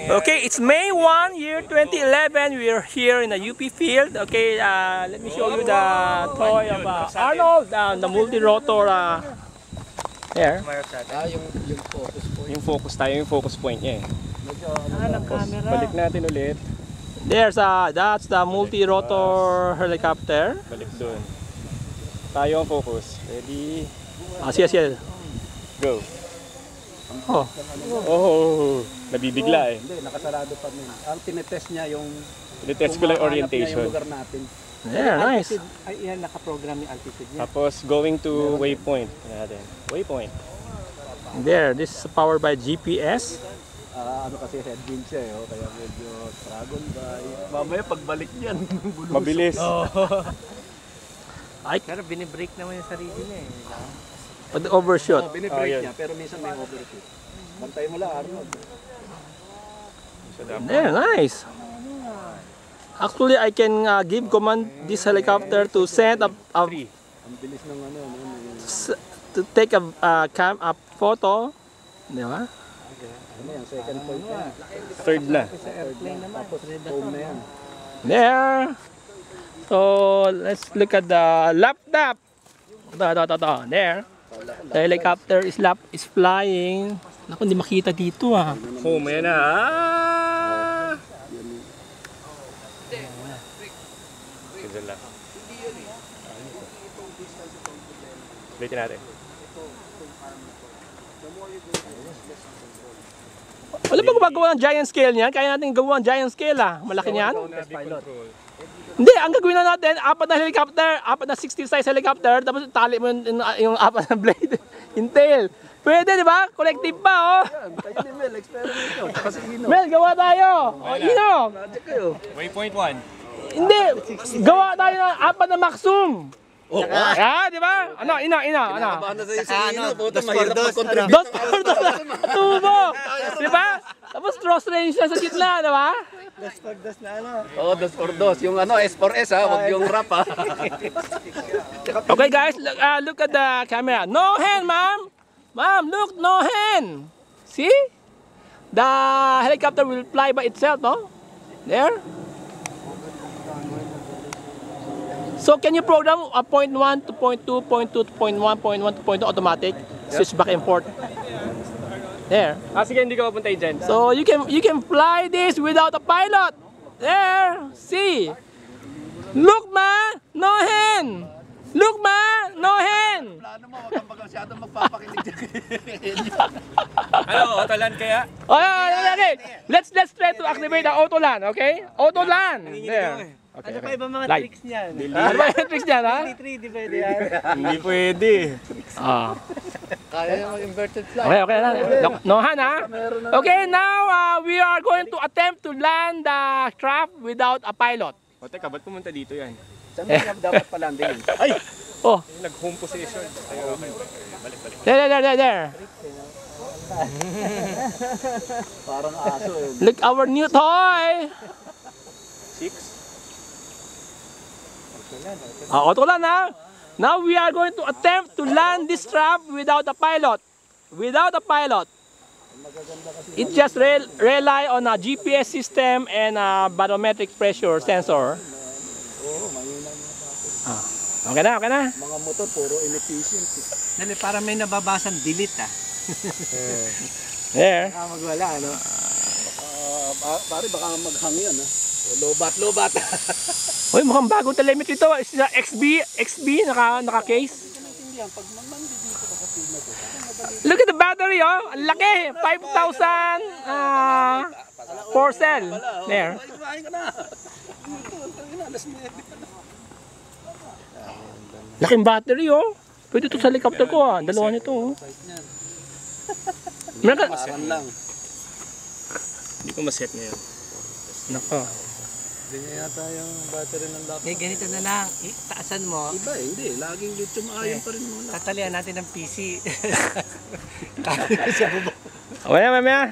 Okay, it's May 1, year 2011. We are here in the UP field. Okay, let me show you the toy of Arnold, the multi-rotor. There. Yung focus tayo, yung focus point niya. Balik natin ulit. That's the multi-rotor helicopter. Balik doon. Tayo ang focus. Ready? Sige. Go. Oh, nabibigla eh. Hindi, nakasarado pa rin. Ang tinetest niya yung... Tinetest ko lang orientation. Yeah, nice. Ay, yan, nakaprogram yung altitude niya. Tapos going to waypoint. Waypoint. There, this is powered by GPS. Ano kasi headwind siya eh, kaya medyo dragon by. Mamaya pagbalik niyan, mabilis. Pero binibreak naman yung sarili niya eh. Overshoot. Binibreak niya, pero minsan may overshoot. Bantay mo lang, Arnold. Yeah, nice. Actually, I can give command this helicopter to send Ang bilis ng to take a photo. Di ba? Ano yan, second point na. Third na. Sa airplane naman. Tapos home na yan. There. So, let's look at the laptop. Ito. There. The helicopter is flying. Naku, hindi makita dito ah. Home yan ah. Ulitin natin. Wala ba gumagawa ng giant scale niyan? Kaya natin gawa ng giant scale ah. Malaki niyan. Hindi, ang gagawin na natin, apat na helicopter, apat na 60 size helicopter, tapos tali mo yung apat na blade, yung tail. Pwede, di ba? Collective pa, oh. Tayo ni Mel, experiment ito. Kasi Ino. Mel, gawa tayo. O, Ino. Waypoint 1. Hindi, gawa tayo ng apat na maximum. Di ba? Ano, Ino, ano? Dos por dos. Tubo. Di ba? Tapos cross range na sa gitna, di ba? Dos por dos na ano. Oo, dos por dos. Yung ano, S4S ha, wag yung rap ha. Okay guys, look at the camera. No hand, ma'am. Ma'am, look, no hand. See? The helicopter will fly by itself, no? There. So can you program a point 1 to point 2, point 2 to point 1, point 1 to point 2 automatic? Switch back and forth. There. Sige, hindi ka papunta dyan. So you can fly this without a pilot. There. See. Look, man. No hand. Look, man. No hand. Plano mo, wag kang masyadong magpapakinig dyan. Ano, autolan kaya? Okay. Let's try to activate the autolan, okay? Autolan. There. Okay, ano pa ibang mga tricks niyan? Ano ba yung tricks niyan, ha? Hindi pwede yan. Hindi pwede. Kaya yung inverted flight. Okay. No hand, ha? Okay, now we are going to attempt to land the craft without a pilot. O teka, ba't pumunta dito yan? Saan mo dapat palandingin? Ay! Oh. Nag-home position. Balik. There. Parang aso eh. Look, our new toy. 6. Autolan na. Now we are going to attempt to land this craft without a pilot. It just rely on a GPS system and a barometric pressure sensor. Okay na. Mga motor, puro inefficient. Dali, para may nababasang delete ah. There. Magwala ano? Pare, baka maghang yan ha. Lobat. Uy, mukhang bagong telemetry ito. XB, naka-case. Look at the battery, oh. Ang laki. 5,000 4 cell. There. Laking battery, oh. Pwede ito sa helicopter ko, ah. Dalawa nito, oh. Parang lang. Hindi ko maset ngayon. Naka. Ganyan yata yung battery ng laptop. Ganito na lang. Taasan mo. Iba eh, hindi. Laging lithium ion pa rin mga laptop. Tatalian natin ng PC. Okay na, mamaya.